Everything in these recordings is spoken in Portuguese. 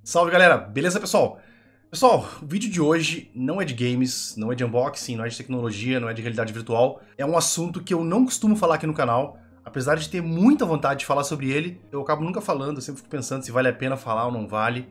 Salve galera, beleza pessoal? Pessoal, o vídeo de hoje não é de games, não é de unboxing, não é de tecnologia, não é de realidade virtual. É um assunto que eu não costumo falar aqui no canal. Apesar de ter muita vontade de falar sobre ele, eu acabo nunca falando, eu sempre fico pensando se vale a pena falar ou não vale.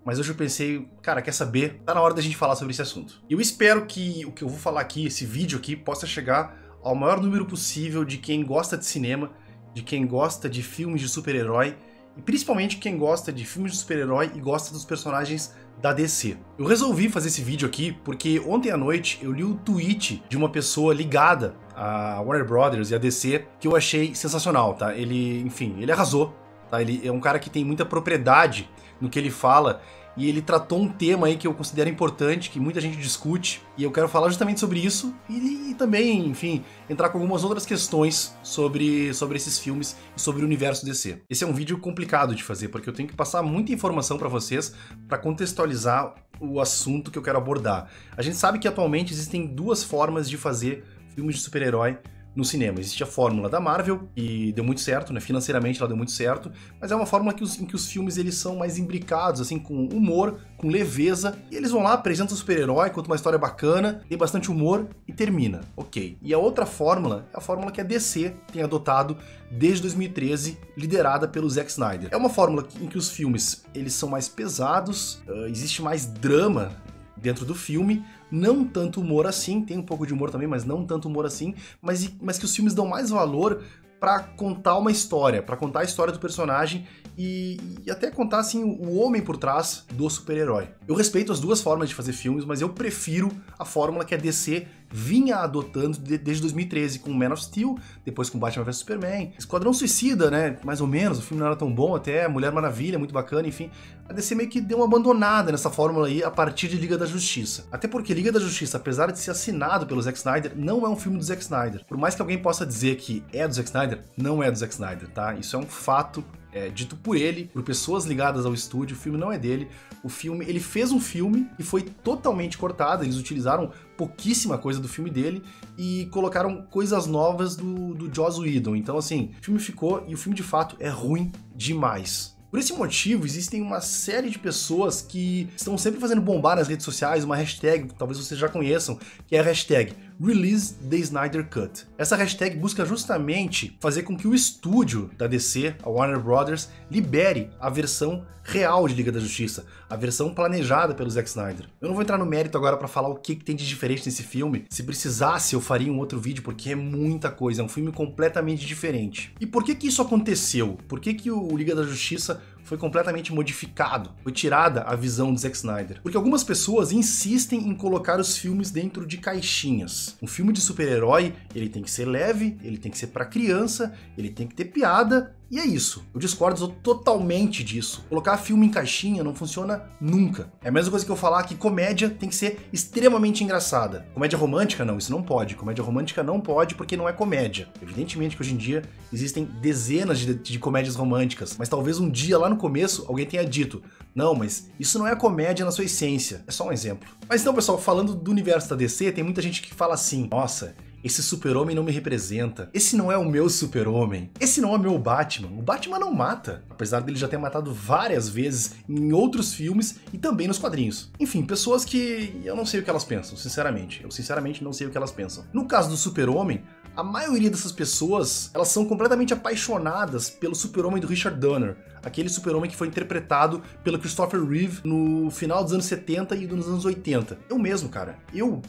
Mas hoje eu pensei, cara, quer saber? Tá na hora da gente falar sobre esse assunto. E eu espero que o que eu vou falar aqui, esse vídeo aqui, possa chegar ao maior número possível de quem gosta de cinema, de quem gosta de filmes de super-herói, e principalmente quem gosta de filmes de super-herói e gosta dos personagens da DC. Eu resolvi fazer esse vídeo aqui porque ontem à noite eu li o tweet de uma pessoa ligada a Warner Brothers e a DC que eu achei sensacional, tá? Ele, enfim, ele arrasou, tá? Ele é um cara que tem muita propriedade no que ele fala e ele tratou um tema aí que eu considero importante, que muita gente discute, e eu quero falar justamente sobre isso e também, enfim, entrar com algumas outras questões sobre esses filmes e sobre o universo DC. Esse é um vídeo complicado de fazer, porque eu tenho que passar muita informação para vocês para contextualizar o assunto que eu quero abordar. A gente sabe que atualmente existem duas formas de fazer filmes de super-herói no cinema. Existe a fórmula da Marvel, que deu muito certo, né? Financeiramente ela deu muito certo, mas é uma fórmula em que os filmes eles são mais imbricados, assim, com humor, com leveza, e eles vão lá, apresentam o super-herói, contam uma história bacana, tem bastante humor e termina. Ok. E a outra fórmula é a fórmula que a DC tem adotado desde 2013, liderada pelo Zack Snyder. É uma fórmula em que os filmes eles são mais pesados, existe mais drama dentro do filme, não tanto humor assim, tem um pouco de humor também, mas não tanto humor assim, mas que os filmes dão mais valor pra contar uma história, pra contar a história do personagem e até contar assim o homem por trás do super-herói. Eu respeito as duas formas de fazer filmes, mas eu prefiro a fórmula que a DC vinha adotando desde 2013 com Man of Steel, depois com Batman vs Superman, Esquadrão Suicida, né, mais ou menos, o filme não era tão bom até, Mulher Maravilha, muito bacana, enfim. A DC meio que deu uma abandonada nessa fórmula aí a partir de Liga da Justiça. Até porque Liga da Justiça, apesar de ser assinado pelo Zack Snyder, não é um filme do Zack Snyder. Por mais que alguém possa dizer que é do Zack Snyder, não é do Zack Snyder, tá? Isso é um fato dito por ele, por pessoas ligadas ao estúdio, o filme não é dele. O filme, ele fez um filme e foi totalmente cortado, eles utilizaram pouquíssima coisa do filme dele e colocaram coisas novas do Joss Whedon. Então assim, o filme ficou e o filme de fato é ruim demais. Por esse motivo, existem uma série de pessoas que estão sempre fazendo bombar nas redes sociais, uma hashtag, talvez vocês já conheçam, que é a hashtag Release the Snyder Cut. Essa hashtag busca justamente fazer com que o estúdio da DC, a Warner Brothers, libere a versão real de Liga da Justiça, a versão planejada pelo Zack Snyder. Eu não vou entrar no mérito agora para falar o que tem de diferente nesse filme. Se precisasse, eu faria um outro vídeo, porque é muita coisa, é um filme completamente diferente. E por que isso aconteceu? Por que o Liga da Justiça foi completamente modificado, foi tirada a visão do Zack Snyder? Porque algumas pessoas insistem em colocar os filmes dentro de caixinhas. Um filme de super-herói, ele tem que ser leve, ele tem que ser para criança, ele tem que ter piada, e é isso. Eu discordo totalmente disso. Colocar filme em caixinha não funciona nunca. É a mesma coisa que eu falar que comédia tem que ser extremamente engraçada. Comédia romântica, não, isso não pode. Comédia romântica não pode porque não é comédia. Evidentemente que hoje em dia existem dezenas de comédias românticas, mas talvez um dia lá no começo alguém tenha dito: não, mas isso não é comédia na sua essência. É só um exemplo. Mas então, pessoal, falando do universo da DC, tem muita gente que fala assim: nossa, esse super-homem não me representa. Esse não é o meu super-homem. Esse não é o meu Batman. O Batman não mata, apesar dele já ter matado várias vezes em outros filmes e também nos quadrinhos. Enfim, pessoas que eu não sei o que elas pensam, sinceramente. Eu sinceramente não sei o que elas pensam. No caso do super-homem, a maioria dessas pessoas, elas são completamente apaixonadas pelo super-homem do Richard Donner, aquele super-homem que foi interpretado pelo Christopher Reeve no final dos anos 70 e nos anos 80. Eu mesmo, cara, eu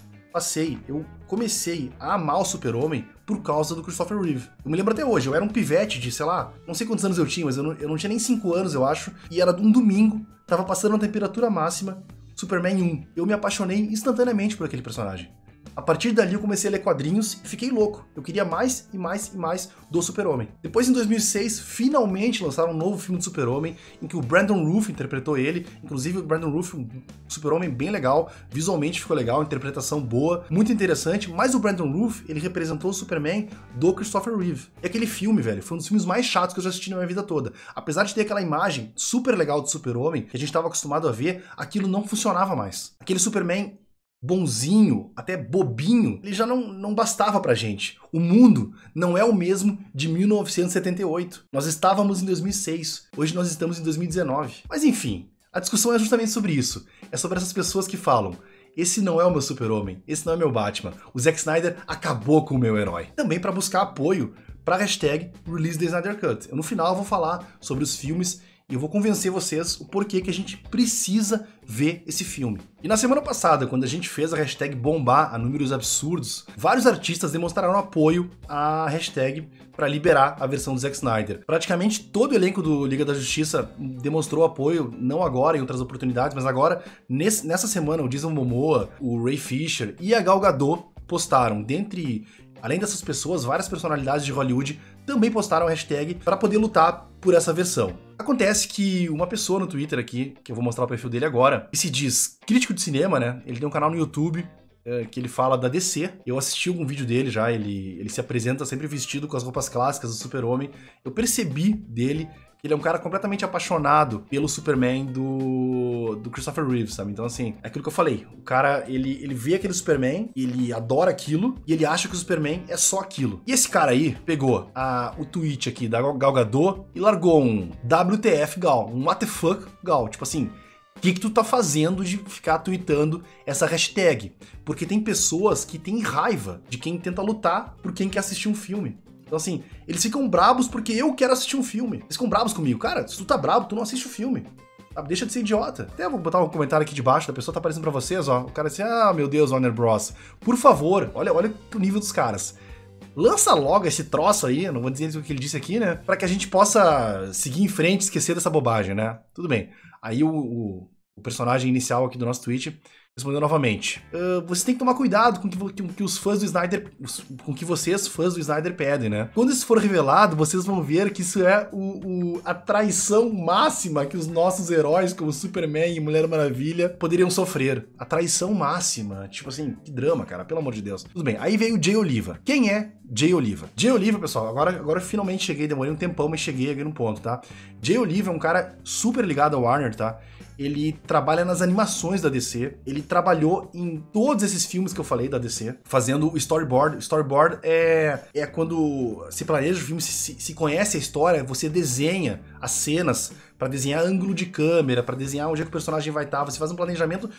comecei a amar o Super-Homem por causa do Christopher Reeve. Eu me lembro até hoje, eu era um pivete de, sei lá, não sei quantos anos eu tinha, mas eu não tinha nem 5 anos, eu acho, e era um domingo, tava passando uma temperatura máxima, Superman 1. Eu me apaixonei instantaneamente por aquele personagem. A partir dali eu comecei a ler quadrinhos e fiquei louco. Eu queria mais e mais e mais do Super-Homem. Depois, em 2006, finalmente lançaram um novo filme do Super-Homem, em que o Brandon Routh interpretou ele. Inclusive, o Brandon Routh, um Super-Homem bem legal, visualmente ficou legal, interpretação boa, muito interessante. Mas o Brandon Routh, ele representou o Superman do Christopher Reeve. E aquele filme, velho, foi um dos filmes mais chatos que eu já assisti na minha vida toda. Apesar de ter aquela imagem super legal do Super-Homem, que a gente estava acostumado a ver, aquilo não funcionava mais. Aquele Superman bonzinho, até bobinho, ele já não bastava pra gente. O mundo não é o mesmo de 1978. Nós estávamos em 2006, hoje nós estamos em 2019. Mas enfim, A discussão é justamente sobre isso. É sobre essas pessoas que falam: esse não é o meu super-homem, esse não é o meu Batman. O Zack Snyder acabou com o meu herói. Também para buscar apoio para a hashtag Release the Snyder Cut. Eu, no final, vou falar sobre os filmes e eu vou convencer vocês o porquê que a gente precisa ver esse filme. E na semana passada, quando a gente fez a hashtag bombar a números absurdos, vários artistas demonstraram apoio à hashtag para liberar a versão do Zack Snyder. Praticamente todo o elenco do Liga da Justiça demonstrou apoio, não agora, em outras oportunidades, mas agora, nessa semana, o Jason Momoa, o Ray Fisher e a Gal Gadot postaram. Além dessas pessoas, várias personalidades de Hollywood também postaram a hashtag para poder lutar por essa versão. Acontece que uma pessoa no Twitter aqui, que eu vou mostrar o perfil dele agora, que se diz crítico de cinema, né? Ele tem um canal no YouTube que ele fala da DC. Eu assisti algum vídeo dele já, ele se apresenta sempre vestido com as roupas clássicas do Super-Homem. Eu percebi dele que ele é um cara completamente apaixonado pelo Superman do Christopher Reeve, sabe? Então, assim, é aquilo que eu falei. O cara, ele vê aquele Superman, ele adora aquilo, e ele acha que o Superman é só aquilo. E esse cara aí pegou o tweet aqui da Gal Gadot e largou um WTF Gal, um what the fuck Gal. Tipo assim, o que tu tá fazendo de ficar tweetando essa hashtag? Porque tem pessoas que têm raiva de quem tenta lutar por quem quer assistir um filme. Então, assim, eles ficam brabos porque eu quero assistir um filme. Eles ficam brabos comigo. Cara, se tu tá brabo, tu não assiste o filme. Sabe? Deixa de ser idiota. Até vou botar um comentário aqui debaixo da pessoa, tá aparecendo pra vocês, ó. O cara assim, meu Deus, Warner Bros. Por favor, olha o nível dos caras. Lança logo esse troço aí, não vou dizer o que ele disse aqui, né? Pra que a gente possa seguir em frente, esquecer dessa bobagem, né? Tudo bem. Aí o personagem inicial aqui do nosso tweet respondeu novamente: você tem que tomar cuidado com que os fãs do Snyder, com que vocês, fãs do Snyder, pedem, né? Quando isso for revelado, vocês vão ver que isso é a traição máxima que os nossos heróis, como Superman e Mulher Maravilha, poderiam sofrer. A traição máxima. Tipo assim, que drama, cara, pelo amor de Deus. Tudo bem, aí veio o Jay Oliva. Quem é Jay Oliva? Jay Oliva, pessoal, agora eu finalmente cheguei, demorei um tempão, mas cheguei aqui no ponto, tá? Jay Oliva é um cara super ligado ao Warner, tá? Ele trabalha nas animações da DC, ele trabalhou em todos esses filmes que eu falei da DC, fazendo o storyboard. O storyboard é quando se planeja o filme, se conhece a história, você desenha as cenas para desenhar ângulo de câmera, para desenhar onde é que o personagem vai estar, você faz um planejamento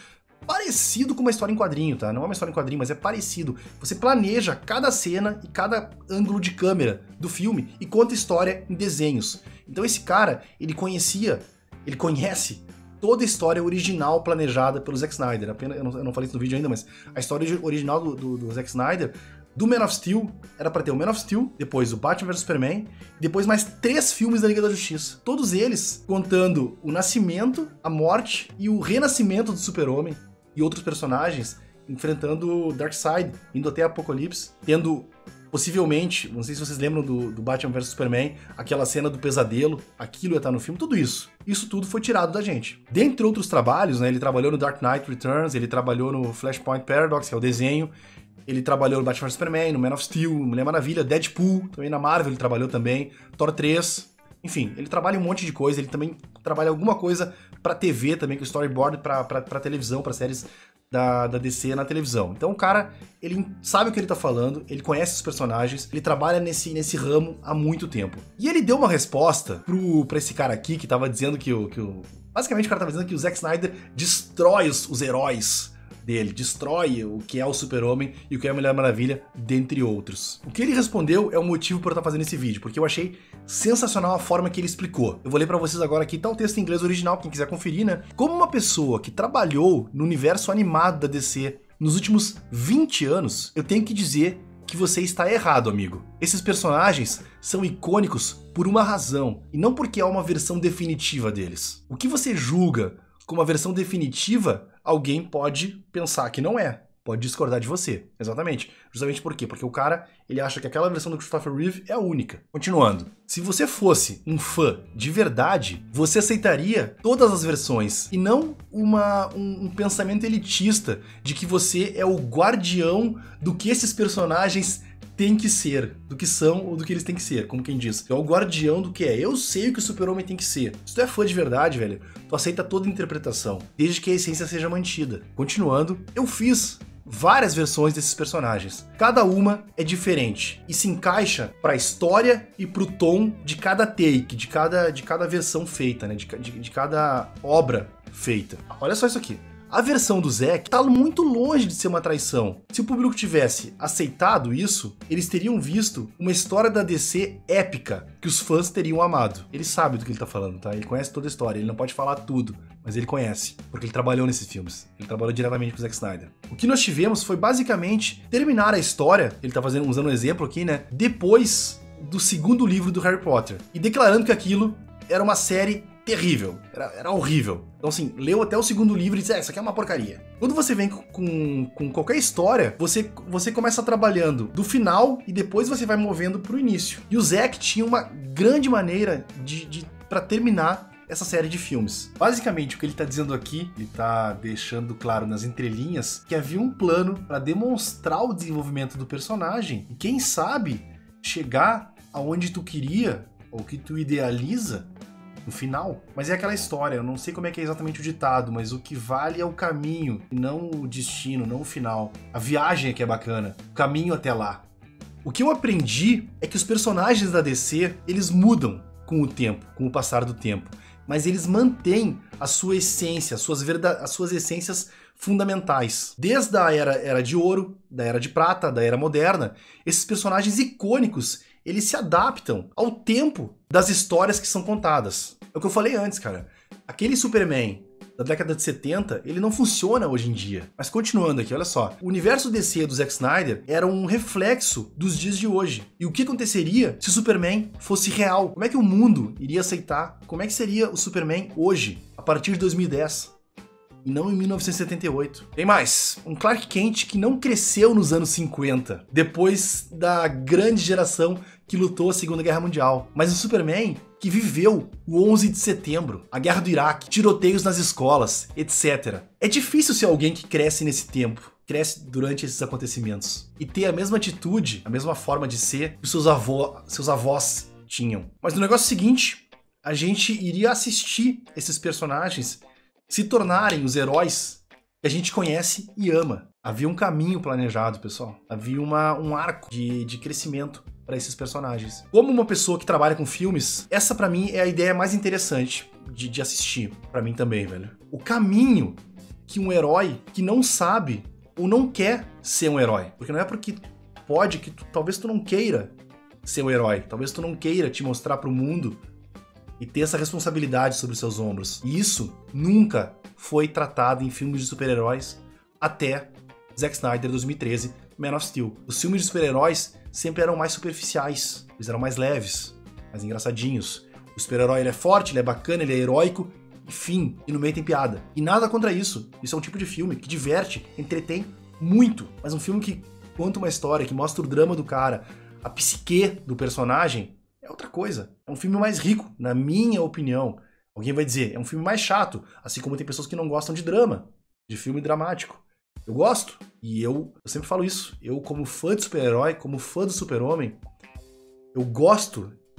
parecido com uma história em quadrinho, tá? Não é uma história em quadrinho, mas é parecido. Você planeja cada cena e cada ângulo de câmera do filme e conta a história em desenhos. Então esse cara, ele conhece toda a história original planejada pelo Zack Snyder. Eu não falei isso no vídeo ainda, mas a história original do Zack Snyder, do Man of Steel, era pra ter o Man of Steel, depois o Batman vs Superman, depois mais 3 filmes da Liga da Justiça. Todos eles contando o nascimento, a morte e o renascimento do Super-Homem e outros personagens enfrentando o Darkseid, indo até Apocalipse, tendo possivelmente, não sei se vocês lembram do Batman vs Superman, aquela cena do pesadelo, aquilo ia estar no filme, tudo isso. Isso tudo foi tirado da gente. Dentre outros trabalhos, né, ele trabalhou no Dark Knight Returns, ele trabalhou no Flashpoint Paradox, que é o desenho, ele trabalhou no Batman vs Superman, no Man of Steel, Mulher Maravilha, Deadpool, também na Marvel ele trabalhou também, Thor 3, enfim, ele trabalha um monte de coisa, ele também trabalha alguma coisa pra TV também, com storyboard pra televisão, pra séries da DC na televisão. Então o cara, ele sabe o que ele tá falando, ele conhece os personagens, ele trabalha nesse ramo há muito tempo. E ele deu uma resposta pra esse cara aqui que tava dizendo basicamente o cara tava dizendo que o Zack Snyder destrói os heróis dele, destrói o que é o Super-Homem e o que é a Mulher Maravilha, dentre outros. O que ele respondeu é o motivo por eu estar fazendo esse vídeo, porque eu achei sensacional a forma que ele explicou. Eu vou ler pra vocês agora aqui, tá o texto em inglês original, quem quiser conferir, né? Como uma pessoa que trabalhou no universo animado da DC nos últimos 20 anos, eu tenho que dizer que você está errado, amigo. Esses personagens são icônicos por uma razão, e não porque é uma versão definitiva deles. O que você julga como a versão definitiva, alguém pode pensar que não é. Pode discordar de você. Exatamente. Justamente por quê? Porque o cara, ele acha que aquela versão do Christopher Reeve é a única. Continuando. Se você fosse um fã de verdade, você aceitaria todas as versões e não um pensamento elitista de que você é o guardião do que esses personagens tem que ser, do que são ou do que eles têm que ser, como quem diz. É o guardião do que é. Eu sei o que o Super-Homem tem que ser. Se tu é fã de verdade, velho, tu aceita toda a interpretação, desde que a essência seja mantida. Continuando, eu fiz várias versões desses personagens. Cada uma é diferente e se encaixa para a história e pro tom de cada take, de cada versão feita, né? De cada obra feita. Olha só isso aqui. A versão do Zack tá muito longe de ser uma traição. Se o público tivesse aceitado isso, eles teriam visto uma história da DC épica, que os fãs teriam amado. Ele sabe do que ele tá falando, tá? Ele conhece toda a história, ele não pode falar tudo, mas ele conhece, porque ele trabalhou nesses filmes. Ele trabalhou diretamente com o Zack Snyder. O que nós tivemos foi basicamente terminar a história, ele tá usando um exemplo aqui, né? Depois do segundo livro do Harry Potter, e declarando que aquilo era uma série terrível, era horrível. Então assim, leu até o segundo livro e disse, isso aqui é uma porcaria. Quando você vem com qualquer história, você começa trabalhando do final e depois você vai movendo pro início. E o Zack tinha uma grande maneira para terminar essa série de filmes. Basicamente, o que ele tá dizendo aqui, ele tá deixando claro nas entrelinhas, que havia um plano para demonstrar o desenvolvimento do personagem e quem sabe chegar aonde tu queria ou que tu idealiza no final. Mas é aquela história, eu não sei como é que é exatamente o ditado, mas o que vale é o caminho, e não o destino, não o final. A viagem é que é bacana, o caminho até lá. O que eu aprendi é que os personagens da DC, eles mudam com o tempo, com o passar do tempo, mas eles mantêm a sua essência, as suas essências fundamentais. Desde a era de ouro, da era de prata, da era moderna, esses personagens icônicos, eles se adaptam ao tempo das histórias que são contadas. É o que eu falei antes, cara. Aquele Superman da década de 70, ele não funciona hoje em dia. Mas continuando aqui, olha só. O universo DC do Zack Snyder era um reflexo dos dias de hoje. E o que aconteceria se o Superman fosse real? Como é que o mundo iria aceitar? Como é que seria o Superman hoje, a partir de 2010? E não em 1978. Tem mais, um Clark Kent que não cresceu nos anos 50, depois da grande geração que lutou a Segunda Guerra Mundial. Mas o Superman que viveu o 11 de setembro, a Guerra do Iraque, tiroteios nas escolas, etc. É difícil ser alguém que cresce nesse tempo, cresce durante esses acontecimentos, e ter a mesma atitude, a mesma forma de ser que seus avós tinham. Mas no negócio seguinte, a gente iria assistir esses personagens se tornarem os heróis que a gente conhece e ama. Havia um caminho planejado, pessoal. Havia um arco de crescimento para esses personagens. Como uma pessoa que trabalha com filmes, essa pra mim é a ideia mais interessante de assistir. Pra mim também, velho. O caminho que um herói que não sabe ou não quer ser um herói. Porque não é porque pode que talvez tu não queira ser um herói. Talvez tu não queira te mostrar pro mundo e ter essa responsabilidade sobre os seus ombros. E isso nunca foi tratado em filmes de super-heróis até Zack Snyder 2013, Man of Steel. Os filmes de super-heróis sempre eram mais superficiais, eles eram mais leves, mais engraçadinhos. O super-herói ele é forte, ele é bacana, ele é heróico, enfim, e no meio tem piada. E nada contra isso. Isso é um tipo de filme que diverte, entretém muito. Mas um filme que conta uma história, que mostra o drama do cara, a psique do personagem, é outra coisa. É um filme mais rico, na minha opinião. Alguém vai dizer, é um filme mais chato, assim como tem pessoas que não gostam de drama, de filme dramático. Eu gosto, e eu sempre falo isso. Eu, como fã de super-herói, como fã do Super-Homem,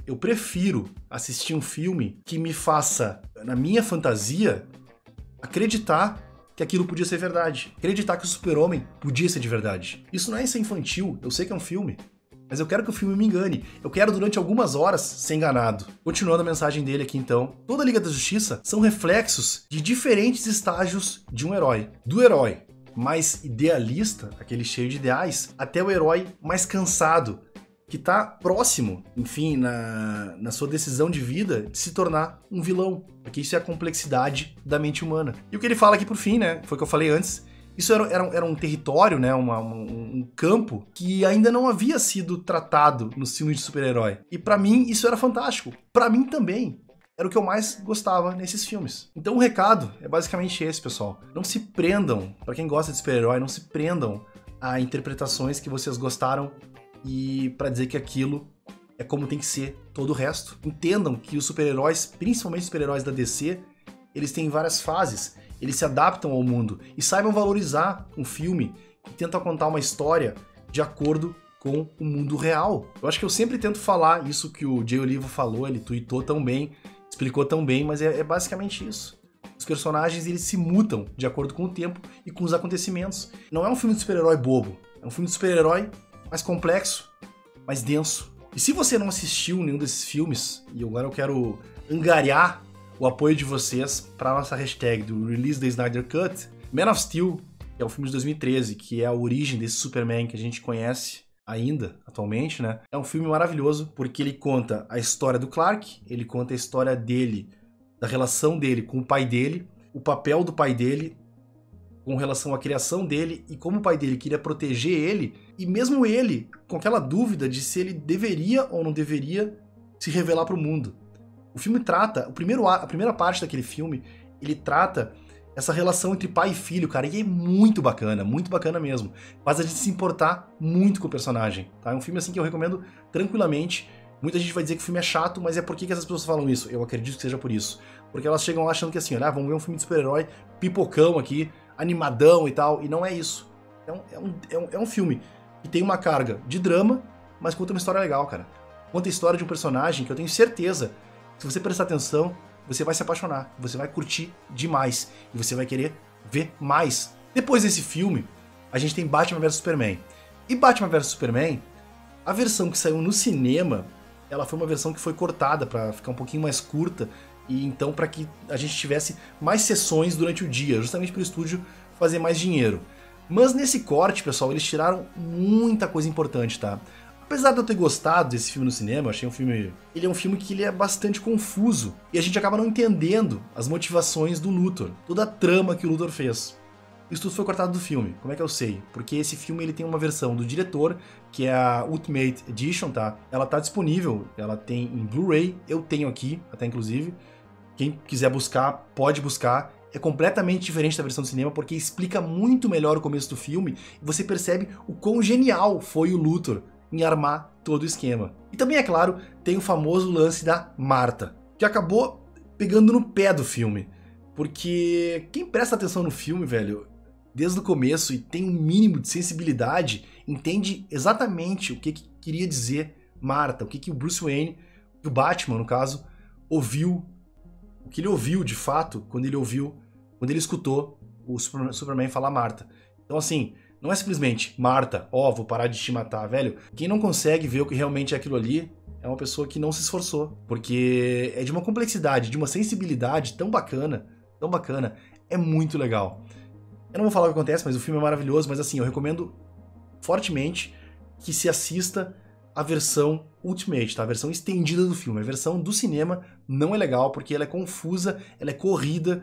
eu prefiro assistir um filme que me faça, na minha fantasia, acreditar que aquilo podia ser verdade. Acreditar que o Super-Homem podia ser de verdade. Isso não é ser infantil, eu sei que é um filme. Mas eu quero que o filme me engane. Eu quero, durante algumas horas, ser enganado. Continuando a mensagem dele aqui, então. Toda a Liga da Justiça são reflexos de diferentes estágios de um herói. Do herói mais idealista, aquele cheio de ideais, até o herói mais cansado, que tá próximo, enfim, na sua decisão de vida, de se tornar um vilão. Porque isso é a complexidade da mente humana. E o que ele fala aqui por fim, né? Foi o que eu falei antes. Isso era um território, né, um campo que ainda não havia sido tratado nos filmes de super-herói. E pra mim isso era fantástico. Pra mim também. Era o que eu mais gostava nesses filmes. Então o recado é basicamente esse, pessoal. Não se prendam, pra quem gosta de super-herói, não se prendam a interpretações que vocês gostaram e pra dizer que aquilo é como tem que ser todo o resto. Entendam que os super-heróis, principalmente os super-heróis da DC, eles têm várias fases. Eles se adaptam ao mundo e saibam valorizar um filme que tenta contar uma história de acordo com o mundo real. Eu acho que eu sempre tento falar isso que o Jay Oliva falou, ele tweetou tão bem, explicou tão bem, mas é basicamente isso. Os personagens, eles se mutam de acordo com o tempo e com os acontecimentos. Não é um filme de super-herói bobo, é um filme de super-herói mais complexo, mais denso. E se você não assistiu nenhum desses filmes, e agora eu quero angariar o apoio de vocês para nossa hashtag do Release the Snyder Cut. Man of Steel, que é o filme de 2013, que é a origem desse Superman que a gente conhece ainda, atualmente, né? É um filme maravilhoso, porque ele conta a história do Clark, ele conta a história dele, da relação dele com o pai dele, o papel do pai dele com relação à criação dele e como o pai dele queria proteger ele, e mesmo ele com aquela dúvida de se ele deveria ou não deveria se revelar para o mundo. O filme trata, a primeira parte daquele filme, ele trata essa relação entre pai e filho, cara, e é muito bacana mesmo. Faz a gente se importar muito com o personagem, tá? É um filme assim que eu recomendo tranquilamente. Muita gente vai dizer que o filme é chato, mas é por que essas pessoas falam isso? Eu acredito que seja por isso. Porque elas chegam lá achando que assim, olha, vamos ver um filme de super-herói, pipocão aqui, animadão e tal, e não é isso. É um filme que tem uma carga de drama, mas conta uma história legal, cara. Conta a história de um personagem que eu tenho certeza, se você prestar atenção, você vai se apaixonar, você vai curtir demais, e você vai querer ver mais. Depois desse filme, a gente tem Batman vs Superman. E Batman vs Superman, a versão que saiu no cinema, ela foi uma versão que foi cortada para ficar um pouquinho mais curta, e então para que a gente tivesse mais sessões durante o dia, justamente para o estúdio fazer mais dinheiro. Mas nesse corte, pessoal, eles tiraram muita coisa importante, tá? Apesar de eu ter gostado desse filme no cinema, eu achei um filme... Ele é um filme que ele é bastante confuso, e a gente acaba não entendendo as motivações do Luthor, toda a trama que o Luthor fez. Isso tudo foi cortado do filme. Como é que eu sei? Porque esse filme ele tem uma versão do diretor, que é a Ultimate Edition, tá? Ela tá disponível, ela tem em Blu-ray, eu tenho aqui, até inclusive. Quem quiser buscar, pode buscar. É completamente diferente da versão do cinema, porque explica muito melhor o começo do filme, e você percebe o quão genial foi o Luthor em armar todo o esquema. E também, é claro, tem o famoso lance da Marta, que acabou pegando no pé do filme. Porque quem presta atenção no filme, velho, desde o começo e tem um mínimo de sensibilidade, entende exatamente o que queria dizer Marta, o que o Bruce Wayne, o Batman, no caso, ouviu, o que ele ouviu de fato quando ele escutou o Superman falar Marta. Então, assim, não é simplesmente Marta, vou parar de te matar, velho. Quem não consegue ver o que realmente é aquilo ali é uma pessoa que não se esforçou, porque é de uma complexidade, de uma sensibilidade tão bacana, é muito legal. Eu não vou falar o que acontece, mas o filme é maravilhoso, mas assim, eu recomendo fortemente que se assista a versão Ultimate, tá? A versão estendida do filme. A versão do cinema não é legal, porque ela é confusa, ela é corrida,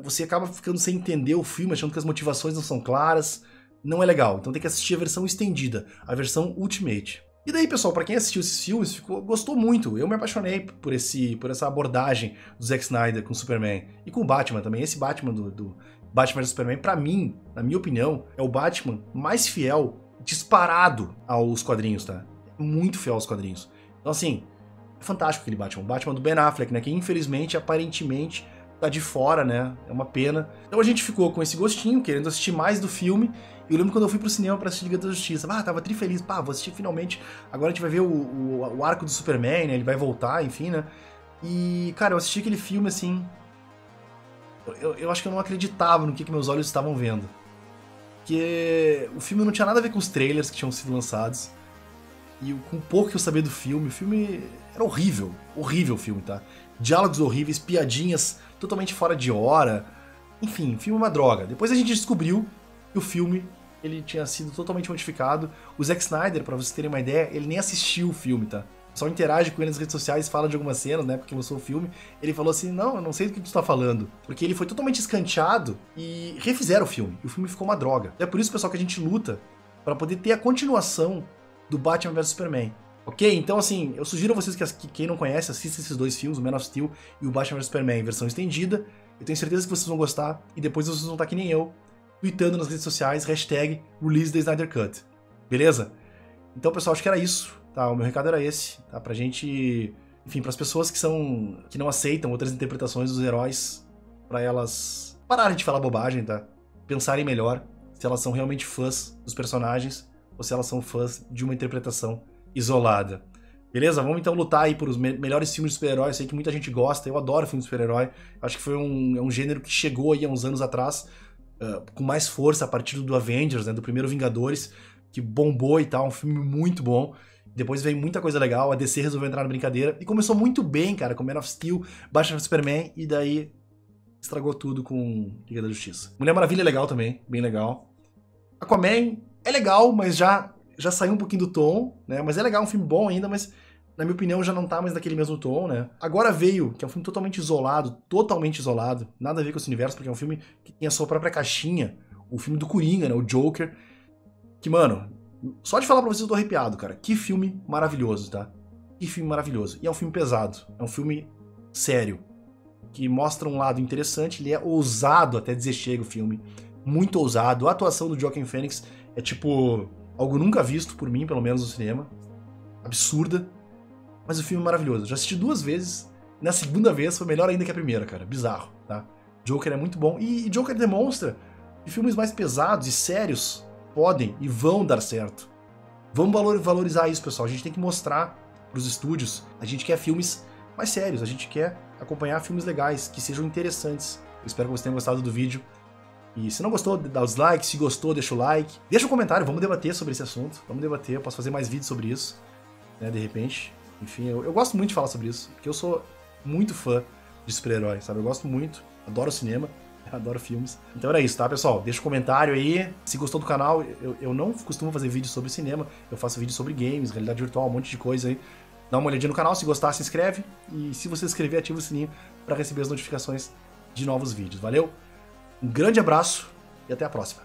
você acaba ficando sem entender o filme, achando que as motivações não são claras, não é legal. Então tem que assistir a versão estendida, a versão Ultimate. E daí, pessoal, pra quem assistiu esses filmes, gostou muito. Eu me apaixonei por essa abordagem do Zack Snyder com o Superman. E com o Batman também. Esse Batman do Batman vs Superman, pra mim, na minha opinião, é o Batman mais fiel, disparado aos quadrinhos, tá? Muito fiel aos quadrinhos. Então, assim, é fantástico aquele Batman. O Batman do Ben Affleck, né? Que infelizmente, aparentemente, tá de fora, né? É uma pena. Então a gente ficou com esse gostinho, querendo assistir mais do filme. E eu lembro quando eu fui pro cinema pra assistir Liga da Justiça. Tava trifeliz. Vou assistir finalmente. Agora a gente vai ver o arco do Superman, né? Ele vai voltar, enfim, né? E, cara, eu assisti aquele filme, assim... Eu acho que eu não acreditava no que meus olhos estavam vendo. Porque o filme não tinha nada a ver com os trailers que tinham sido lançados. E com pouco que eu sabia do filme, o filme era horrível. Horrível o filme, tá? Diálogos horríveis, piadinhas totalmente fora de hora. Enfim, o filme é uma droga. Depois a gente descobriu que o filme ele tinha sido totalmente modificado. O Zack Snyder, pra vocês terem uma ideia, ele nem assistiu o filme, tá? Só interage com ele nas redes sociais, fala de algumas cenas, né? Porque lançou o filme. Ele falou assim, não, eu não sei do que tu tá falando. Porque ele foi totalmente escanteado e refizeram o filme. E o filme ficou uma droga. É por isso, pessoal, que a gente luta pra poder ter a continuação do Batman vs Superman. Ok? Então, assim, eu sugiro a vocês que quem não conhece, assista esses dois filmes, o Man of Steel e o Batman vs Superman, em versão estendida. Eu tenho certeza que vocês vão gostar. E depois vocês vão estar que nem eu, tweetando nas redes sociais, hashtag Release the Snyder Cut. Beleza? Então, pessoal, acho que era isso. Tá, o meu recado era esse, tá? Pra gente... Enfim, pras pessoas que não aceitam outras interpretações dos heróis, pra elas pararem de falar bobagem, tá? Pensarem melhor se elas são realmente fãs dos personagens ou se elas são fãs de uma interpretação isolada. Beleza? Vamos então lutar aí por os melhores filmes de super-herói. Eu sei que muita gente gosta, eu adoro filme de super-herói. Acho que foi um gênero que chegou aí há uns anos atrás com mais força a partir do Avengers, né? Do primeiro Vingadores, que bombou e tal, um filme muito bom. Depois veio muita coisa legal, a DC resolveu entrar na brincadeira. E começou muito bem, cara, com Man of Steel, Batman vs Superman, e daí estragou tudo com Liga da Justiça. Mulher Maravilha é legal também, bem legal. Aquaman é legal, mas já saiu um pouquinho do tom, né? Mas é legal, um filme bom ainda, mas na minha opinião já não tá mais naquele mesmo tom, né? Agora Veio, que é um filme totalmente isolado, nada a ver com esse universo, porque é um filme que tem a sua própria caixinha, o filme do Coringa, né? O Joker, que, mano, só de falar pra vocês eu tô arrepiado, cara. Que filme maravilhoso, tá? Que filme maravilhoso. E é um filme pesado, é um filme sério, que mostra um lado interessante, ele é ousado até dizer chega o filme, muito ousado. A atuação do Joaquin Phoenix é tipo algo nunca visto por mim, pelo menos no cinema, absurda, mas o filme é maravilhoso. Já assisti 2 vezes, na segunda vez foi melhor ainda que a primeira, cara, bizarro, tá? Joker é muito bom, e Joker demonstra que filmes mais pesados e sérios podem e vão dar certo. Vamos valorizar isso, pessoal. A gente tem que mostrar pros estúdios, a gente quer filmes mais sérios, a gente quer acompanhar filmes legais, que sejam interessantes. Eu espero que vocês tenham gostado do vídeo. E se não gostou, dá os likes. Se gostou, deixa o like. Deixa um comentário, vamos debater sobre esse assunto. Vamos debater, eu posso fazer mais vídeos sobre isso, né, de repente. Enfim, eu gosto muito de falar sobre isso, porque eu sou muito fã de super-herói, sabe? Eu gosto muito, adoro cinema, adoro filmes. Então era isso, tá, pessoal? Deixa um comentário aí. Se gostou do canal, eu não costumo fazer vídeos sobre cinema, eu faço vídeos sobre games, realidade virtual, um monte de coisa aí. Dá uma olhadinha no canal, se gostar, se inscreve. E se você se inscrever, ativa o sininho para receber as notificações de novos vídeos. Valeu? Um grande abraço e até a próxima.